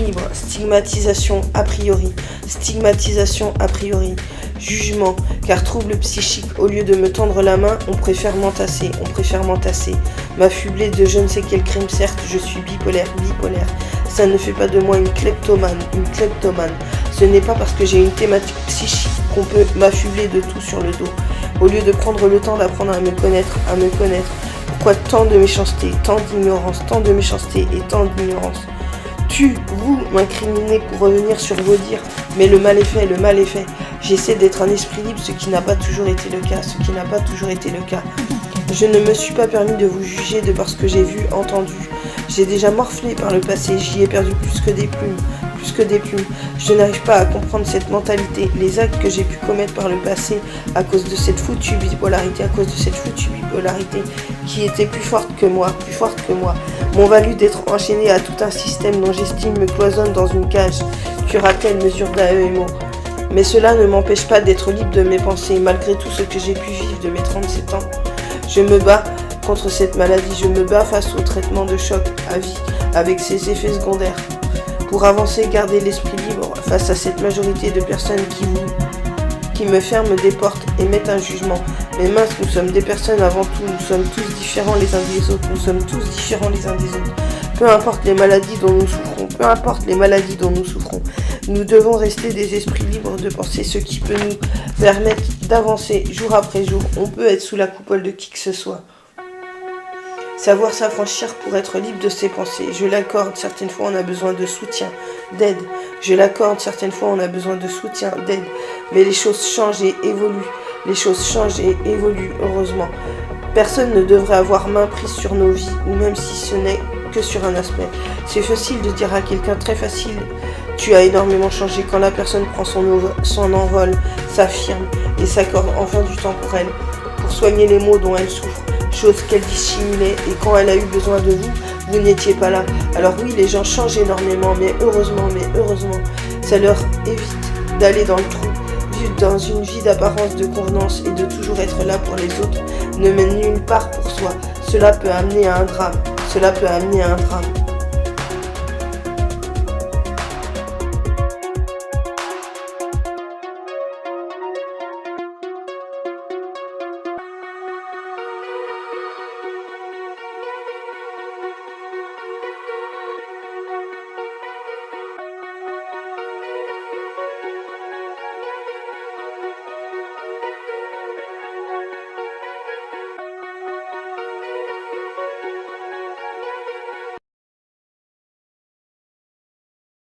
libre, stigmatisation a priori, jugement, car trouble psychique, au lieu de me tendre la main, on préfère m'entasser, m'affubler de je ne sais quel crime, certes, je suis bipolaire, ça ne fait pas de moi une kleptomane, ce n'est pas parce que j'ai une thématique psychique qu'on peut m'affubler de tout sur le dos, au lieu de prendre le temps d'apprendre à me connaître, pourquoi tant de méchanceté, tant d'ignorance, vous m'incriminez pour revenir sur vos dires, mais le mal est fait. J'essaie d'être un esprit libre, ce qui n'a pas toujours été le cas, Je ne me suis pas permis de vous juger de par ce que j'ai vu, entendu. J'ai déjà morflé par le passé, j'y ai perdu plus que des plumes. Je n'arrive pas à comprendre cette mentalité, les actes que j'ai pu commettre par le passé à cause de cette foutue bipolarité, qui était plus forte que moi, m'ont valu d'être enchaîné à tout un système dont j'estime me cloisonne dans une cage, curatelle, mesure d'AEMO. Mais cela ne m'empêche pas d'être libre de mes pensées, malgré tout ce que j'ai pu vivre de mes 37 ans. Je me bats contre cette maladie, je me bats face au traitement de choc à vie, avec ses effets secondaires. Pour avancer, garder l'esprit libre face à cette majorité de personnes qui me ferment des portes et mettent un jugement. Mais mince, nous sommes des personnes avant tout, nous sommes tous différents les uns des autres, Peu importe les maladies dont nous souffrons, nous devons rester des esprits libres de penser, ce qui peut nous permettre d'avancer jour après jour. On peut être sous la coupole de qui que ce soit. Savoir s'affranchir pour être libre de ses pensées. Je l'accorde, certaines fois on a besoin de soutien, d'aide. Mais les choses changent et évoluent. Heureusement. Personne ne devrait avoir main prise sur nos vies, ou même si ce n'est que sur un aspect. C'est facile de dire à quelqu'un, très facile. Tu as énormément changé quand la personne prend son envol, s'affirme et s'accorde enfin du temps pour elle, pour soigner les maux dont elle souffre. Chose qu'elle dissimulait, et quand elle a eu besoin de vous, vous n'étiez pas là. Alors oui, les gens changent énormément, mais heureusement, ça leur évite d'aller dans le trou, vivre dans une vie d'apparence, de convenance et de toujours être là pour les autres, ne mène nulle part pour soi. Cela peut amener à un drame.